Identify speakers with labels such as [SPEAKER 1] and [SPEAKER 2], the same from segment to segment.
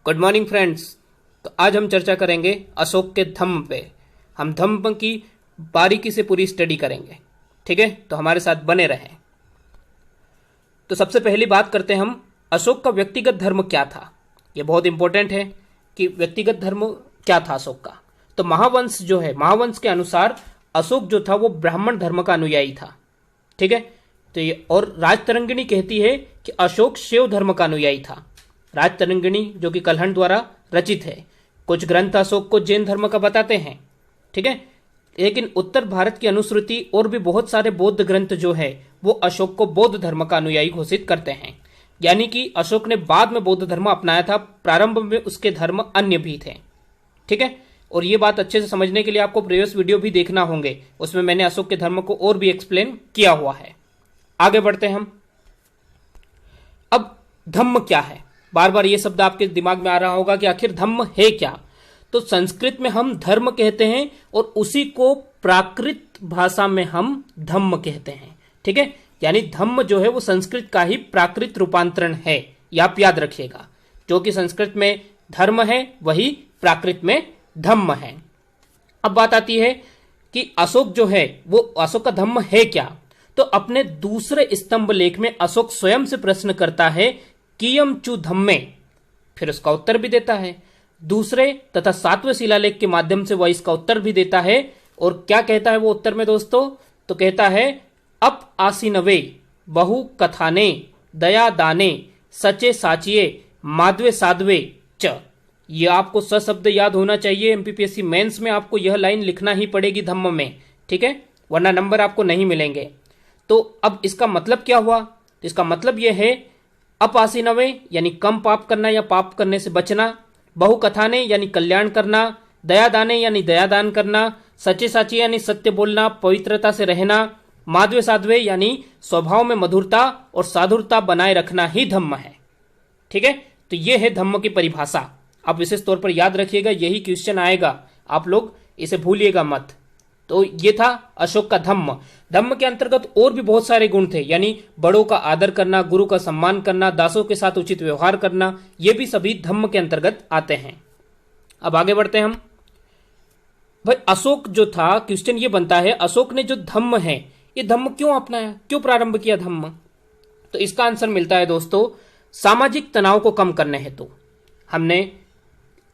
[SPEAKER 1] Good morning friends. तो आज हम चर्चा करेंगे अशोक के धम्म पे। हम धम्म की बारीकी से पूरी स्टडी करेंगे, ठीक है? तो हमारे साथ बने रहें। तो सबसे पहली बात करते हैं हम अशोक का व्यक्तिगत धर्म क्या था। यह बहुत इंपॉर्टेंट है कि व्यक्तिगत धर्म क्या था अशोक का। तो महावंश जो है, महावंश के अनुसार अशोक जो था वो ब्राह्मण धर्म का अनुयायी था, ठीक है? तो ये और राजतरंगिणी कहती है कि अशोक शैव धर्म का अनुयायी था। राजतरंगिणी जो कि कलहण द्वारा रचित है। कुछ ग्रंथ अशोक को जैन धर्म का बताते हैं, ठीक है? लेकिन उत्तर भारत की अनुश्रुति और भी बहुत सारे बौद्ध ग्रंथ जो है वो अशोक को बौद्ध धर्म का अनुयायी घोषित करते हैं। यानी कि अशोक ने बाद में बौद्ध धर्म अपनाया था, प्रारंभ में उसके धर्म अन्य भी थे, ठीक है? और ये बात अच्छे से समझने के लिए आपको प्रीवियस वीडियो भी देखना होंगे, उसमें मैंने अशोक के धर्म को और भी एक्सप्लेन किया हुआ है। आगे बढ़ते हैं हम। अब धम्म क्या है? बार बार ये शब्द आपके दिमाग में आ रहा होगा कि आखिर धम्म है क्या। तो संस्कृत में हम धर्म कहते हैं और उसी को प्राकृत भाषा में हम धम्म कहते हैं, ठीक है? यानी धम्म जो है वो संस्कृत का ही प्राकृत रूपांतरण है, ये आप याद रखिएगा। जो कि संस्कृत में धर्म है वही प्राकृत में धम्म है। अब बात आती है कि अशोक जो है वो अशोक का धम्म है क्या। तो अपने दूसरे स्तंभ लेख में अशोक स्वयं से प्रश्न करता है कियम चु धम्मे, फिर उसका उत्तर भी देता है। दूसरे तथा सातवें शिलालेख के माध्यम से वह इसका उत्तर भी देता है। और क्या कहता है वो उत्तर में दोस्तों? तो कहता है अप आसीनवे बहु कथाने दया दाने सचे साचिए माधवे साधवे च। ये आपको शब्द याद होना चाहिए। एमपीपीएससी मेंस में आपको यह लाइन लिखना ही पड़ेगी धम्म में, ठीक है? वरना नंबर आपको नहीं मिलेंगे। तो अब इसका मतलब क्या हुआ? तो इसका मतलब यह है अपासीनवे यानी कम पाप करना या पाप करने से बचना, बहुकथाने यानी कल्याण करना, दया दाने यानी दया दान करना, सच्चे साची यानी सत्य बोलना, पवित्रता से रहना, माधवे साधवे यानी स्वभाव में मधुरता और साधुरता बनाए रखना ही धम्म है, ठीक है? तो यह है धम्म की परिभाषा। आप विशेष तौर पर याद रखिएगा, यही क्वेश्चन आएगा, आप लोग इसे भूलिएगा मत। तो ये था अशोक का धम्म। धम्म के अंतर्गत और भी बहुत सारे गुण थे, यानी बड़ों का आदर करना, गुरु का सम्मान करना, दासों के साथ उचित व्यवहार करना, ये भी सभी धम्म के अंतर्गत आते हैं। अब आगे बढ़ते हैं हम। भाई अशोक जो था, क्वेश्चन ये बनता है अशोक ने जो धम्म है ये धम्म क्यों अपनाया, क्यों प्रारंभ किया धम्म? तो इसका आंसर मिलता है दोस्तों सामाजिक तनाव को कम करने हेतु। हमने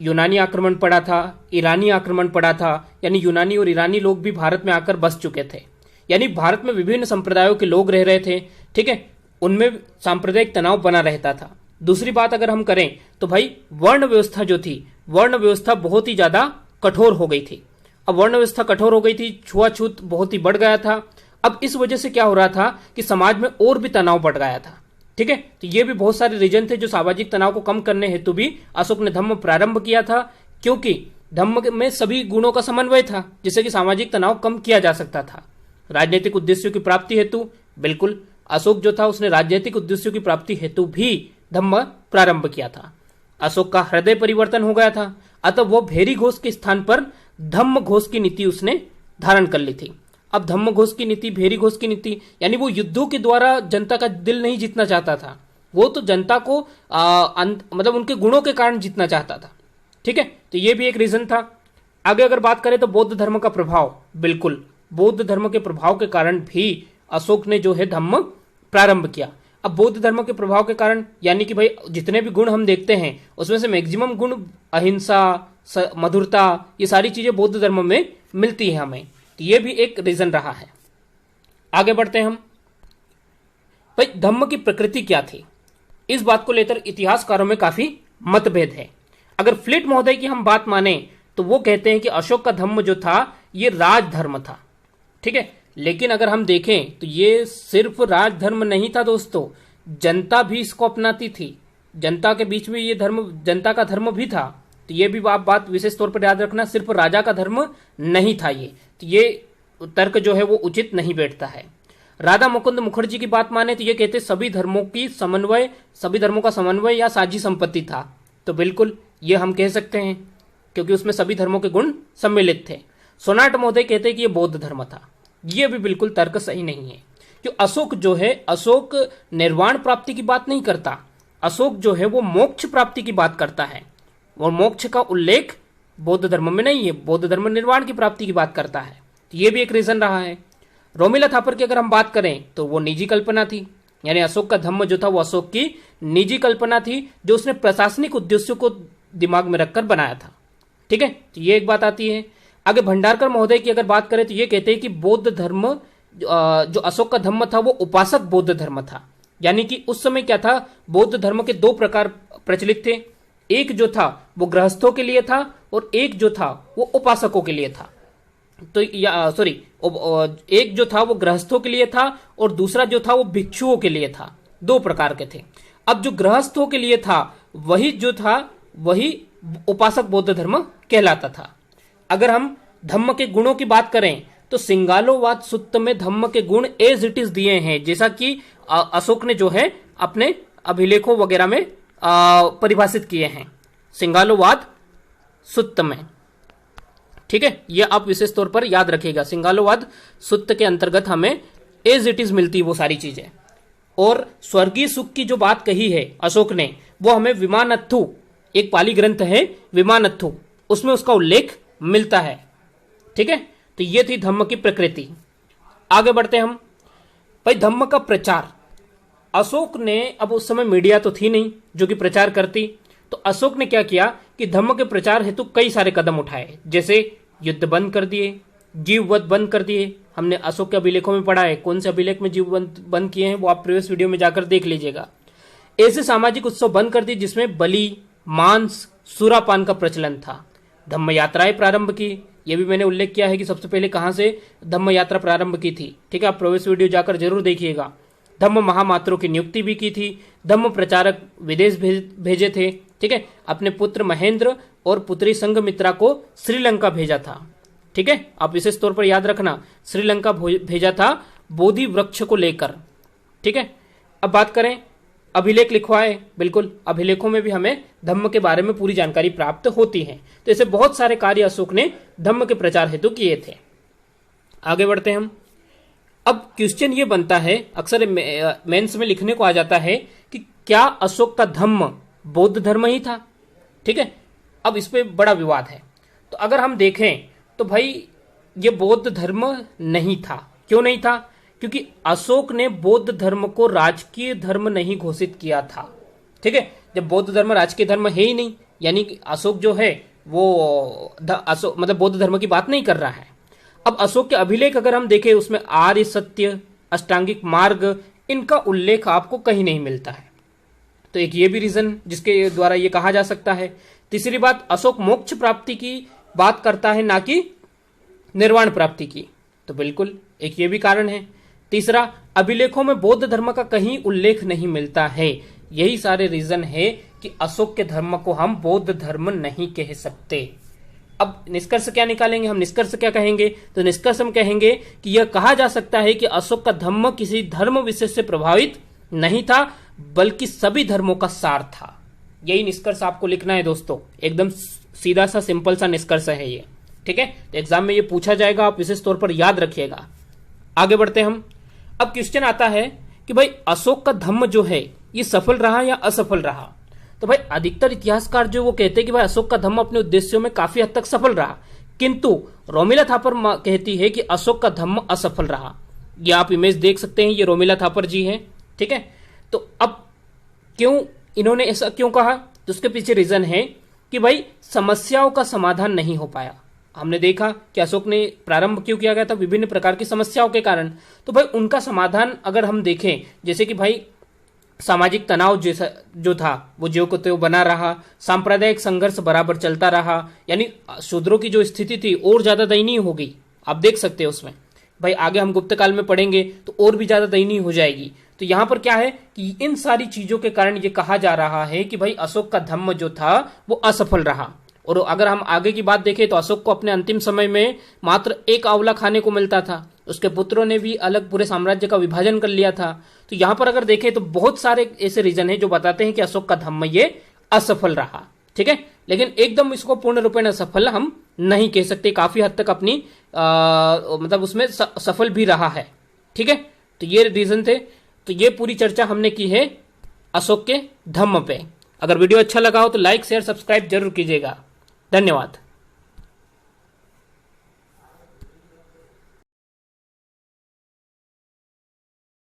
[SPEAKER 1] यूनानी आक्रमण पढ़ा था, ईरानी आक्रमण पढ़ा था, यानी यूनानी और ईरानी लोग भी भारत में आकर बस चुके थे। यानी भारत में विभिन्न संप्रदायों के लोग रह रहे थे, ठीक है? उनमें सांप्रदायिक तनाव बना रहता था। दूसरी बात अगर हम करें तो भाई वर्ण व्यवस्था जो थी, वर्ण व्यवस्था बहुत ही ज्यादा कठोर हो गई थी। अब वर्ण व्यवस्था कठोर हो गई थी, छुआछूत बहुत ही बढ़ गया था। अब इस वजह से क्या हो रहा था कि समाज में और भी तनाव बढ़ गया था, ठीक है? तो ये भी बहुत सारे रीजन थे जो सामाजिक तनाव को कम करने हेतु भी अशोक ने धम्म प्रारंभ किया था, क्योंकि धम्म में सभी गुणों का समन्वय था जिससे कि सामाजिक तनाव कम किया जा सकता था। राजनीतिक उद्देश्यों की प्राप्ति हेतु बिल्कुल अशोक जो था उसने राजनीतिक उद्देश्यों की प्राप्ति हेतु भी धम्म प्रारंभ किया था। अशोक का हृदय परिवर्तन हो गया था, अतः वो भेरी घोष के स्थान पर धम्म घोष की नीति उसने धारण कर ली थी। अब धम्म घोष की नीति, भेरी घोष की नीति, यानी वो युद्धों के द्वारा जनता का दिल नहीं जीतना चाहता था, वो तो जनता को मतलब उनके गुणों के कारण जीतना चाहता था, ठीक है? तो ये भी एक रीजन था। आगे अगर बात करें तो बौद्ध धर्म का प्रभाव, बिल्कुल बौद्ध धर्म के प्रभाव के कारण भी अशोक ने जो है धम्म प्रारंभ किया। अब बौद्ध धर्म के प्रभाव के कारण यानी कि भाई जितने भी गुण हम देखते हैं उसमें से मैक्सिमम गुण अहिंसा, मधुरता, ये सारी चीजें बौद्ध धर्म में मिलती है हमें। तो ये भी एक रीजन रहा है। आगे बढ़ते हैं हम। भाई धम्म की प्रकृति क्या थी, इस बात को लेकर इतिहासकारों में काफी मतभेद है। अगर फ्लिट महोदय की हम बात माने तो वो कहते हैं कि अशोक का धम्म जो था ये राजधर्म था, ठीक है? लेकिन अगर हम देखें तो ये सिर्फ राजधर्म नहीं था दोस्तों, जनता भी इसको अपनाती थी। जनता के बीच में ये धर्म जनता का धर्म भी था। तो ये भी आप बात विशेष तौर पर याद रखना, सिर्फ राजा का धर्म नहीं था ये। तो ये तर्क जो है वो उचित नहीं बैठता है। राधा मुकुंद मुखर्जी की बात माने तो ये कहते सभी धर्मों का समन्वय या साझी संपत्ति था। तो बिल्कुल ये हम कह सकते हैं क्योंकि उसमें सभी धर्मों के गुण सम्मिलित थे। सोनाट महोदय कहते हैं कि ये बौद्ध धर्म था। ये भी बिल्कुल तर्क सही नहीं है, क्यों अशोक जो है अशोक निर्वाण प्राप्ति की बात नहीं करता, अशोक जो है वो मोक्ष प्राप्ति की बात करता है। और मोक्ष का उल्लेख बौद्ध धर्म में नहीं है। बौद्ध धर्म निर्वाण की प्राप्ति की बात करता है, तो ये भी एक रीजन रहा है। रोमिला थापर की अगर हम बात करें तो वो निजी कल्पना थी, यानी अशोक का धम्म जो था वो अशोक की निजी कल्पना थी, जो उसने प्रशासनिक उद्देश्यों को दिमाग में रखकर बनाया था। ठीक है, तो ये एक बात आती है। आगे भंडारकर महोदय की अगर बात करें तो ये कहते हैं कि बौद्ध धर्म जो अशोक का धम्म था वो उपासक बौद्ध धर्म था, यानी कि उस समय क्या था, बौद्ध धर्म के दो प्रकार प्रचलित थे। एक जो था वो गृहस्थों के लिए था और एक जो था वो उपासकों के लिए था। तो एक जो था वो गृहस्थों के लिए था और दूसरा जो था वो भिक्षुओं के लिए था, दो प्रकार के थे। अब जो गृहस्थों के लिए था वही जो था वही उपासक बौद्ध धर्म कहलाता था। अगर हम धम्म के गुणों की बात करें तो सिंगालोवाद सुत्त में धम्म के गुण एज इट इज दिए हैं, जैसा कि अशोक ने जो है अपने अभिलेखों वगैरह में परिभाषित किए हैं सिंगालोवाद सुत्त में। ठीक है, ये आप विशेष तौर पर याद रखिएगा, सिंगालोवाद सुत्त के अंतर्गत हमें एज इट इज मिलती है वो सारी चीजें। और स्वर्गीय सुख की जो बात कही है अशोक ने, वो हमें विमानत्थु, एक पाली ग्रंथ है विमानत्थु, उसमें उसका उल्लेख मिलता है। ठीक है, तो ये थी धम्म की प्रकृति। आगे बढ़ते हम। भाई धम्म का प्रचार, अशोक ने, अब उस समय मीडिया तो थी नहीं जो कि प्रचार करती, तो अशोक ने क्या किया कि धम्म के प्रचार हेतु कई सारे कदम उठाए, जैसे युद्ध बंद कर दिए, जीववध बंद कर दिए। हमने अशोक के अभिलेखों में पढ़ा है, कौन से अभिलेख में जीव बंद किए हैं वो आप प्रीवियस वीडियो में जाकर देख लीजिएगा। ऐसे सामाजिक उत्सव बंद कर दिए जिसमें बलि, मांस, सुरापान का प्रचलन था। धम्म यात्राएं प्रारंभ की, ये भी मैंने उल्लेख किया है कि सबसे पहले कहां से धम्म यात्रा प्रारंभ की थी। ठीक है, आप प्रीवियस वीडियो जाकर जरूर देखिएगा। धम्म महामात्रों की नियुक्ति भी की थी, धम्म प्रचारक विदेश भेजे थे। ठीक है, अपने पुत्र महेंद्र और पुत्री संघमित्रा को श्रीलंका भेजा था। ठीक है, आप विशेष तौर पर याद रखना, श्रीलंका भेजा था बोधि वृक्ष को लेकर। ठीक है, अब बात करें अभिलेख लिखवाए, बिल्कुल अभिलेखों में भी हमें धम्म के बारे में पूरी जानकारी प्राप्त होती है। तो ऐसे बहुत सारे कार्य अशोक ने धम्म के प्रचार हेतु किए थे। आगे बढ़ते हैं हम। अब क्वेश्चन ये बनता है, अक्सर मेंस में लिखने को आ जाता है कि क्या अशोक का धम्म बौद्ध धर्म ही था। ठीक है, अब इस पे बड़ा विवाद है। तो अगर हम देखें तो भाई ये बौद्ध धर्म नहीं था। क्यों नहीं था? क्योंकि अशोक ने बौद्ध धर्म को राजकीय धर्म नहीं घोषित किया था। ठीक है, जब बौद्ध धर्म राजकीय धर्म है ही नहीं, यानी कि अशोक जो है वो मतलब बौद्ध धर्म की बात नहीं कर रहा है। अब अशोक के अभिलेख अगर हम देखें, उसमें आर्य सत्य, अष्टांगिक मार्ग, इनका उल्लेख आपको कहीं नहीं मिलता है। तो एक ये भी रीजन जिसके द्वारा ये कहा जा सकता है। तीसरी बात, अशोक मोक्ष प्राप्ति की बात करता है, ना कि निर्वाण प्राप्ति की, तो बिल्कुल एक ये भी कारण है। तीसरा, अभिलेखों में बौद्ध धर्म का कहीं उल्लेख नहीं मिलता है। यही सारे रीजन है कि अशोक के धर्म को हम बौद्ध धर्म नहीं कह सकते। अब निष्कर्ष क्या निकालेंगे हम? निष्कर्ष क्या कहेंगे? तो निष्कर्ष हम कहेंगे कि यह कहा जा सकता है कि अशोक का धर्म किसी धर्म विशेष से प्रभावित नहीं था, बल्कि सभी धर्मों का सार था। यही निष्कर्ष आपको लिखना है दोस्तों, एकदम सीधा सा सिंपल सा निष्कर्ष है ये। ठीक है, तो एग्जाम में ये पूछा जाएगा, आप विशेष तौर पर याद रखिएगा। आगे बढ़ते हम। अब क्वेश्चन आता है कि भाई अशोक का धम्म जो है ये सफल रहा या असफल रहा? तो भाई अधिकतर इतिहासकार जो वो कहते हैं कि भाई अशोक का धम्म अपने उद्देश्यों में काफी हद तक सफल रहा, किंतु रोमिला थापर कहती है कि अशोक का धम्म असफल रहा। ये आप इमेज देख सकते हैं, ये रोमिला थापर जी हैं। ठीक है, तो अब क्यों इन्होंने ऐसा क्यों कहा? तो उसके पीछे रीजन है कि भाई समस्याओं का समाधान नहीं हो पाया। हमने देखा कि अशोक ने प्रारंभ क्यों किया गया था, विभिन्न प्रकार की समस्याओं के कारण। तो भाई उनका समाधान अगर हम देखें, जैसे कि भाई सामाजिक तनाव जैसा जो था वो ज्यों को त्यों बना रहा, सांप्रदायिक संघर्ष बराबर चलता रहा, यानी शूद्रों की जो स्थिति थी और ज्यादा दयनीय हो गई। आप देख सकते हैं उसमें, भाई आगे हम गुप्त काल में पढ़ेंगे तो और भी ज्यादा दयनीय हो जाएगी। तो यहां पर क्या है कि इन सारी चीजों के कारण ये कहा जा रहा है कि भाई अशोक का धम्म जो था वो असफल रहा। और अगर हम आगे की बात देखें तो अशोक को अपने अंतिम समय में मात्र एक आंवला खाने को मिलता था, उसके पुत्रों ने भी अलग पूरे साम्राज्य का विभाजन कर लिया था। तो यहां पर अगर देखें तो बहुत सारे ऐसे रीजन है जो बताते हैं कि अशोक का धम्म ये असफल रहा। ठीक है, लेकिन एकदम इसको पूर्ण रूपेण असफल हम नहीं कह सकते, काफी हद तक अपनी मतलब उसमें सफल भी रहा है। ठीक है, तो ये रीजन थे। तो ये पूरी चर्चा हमने की है अशोक के धम्म पे। अगर वीडियो अच्छा लगा हो तो लाइक शेयर सब्सक्राइब जरूर कीजिएगा। धन्यवाद।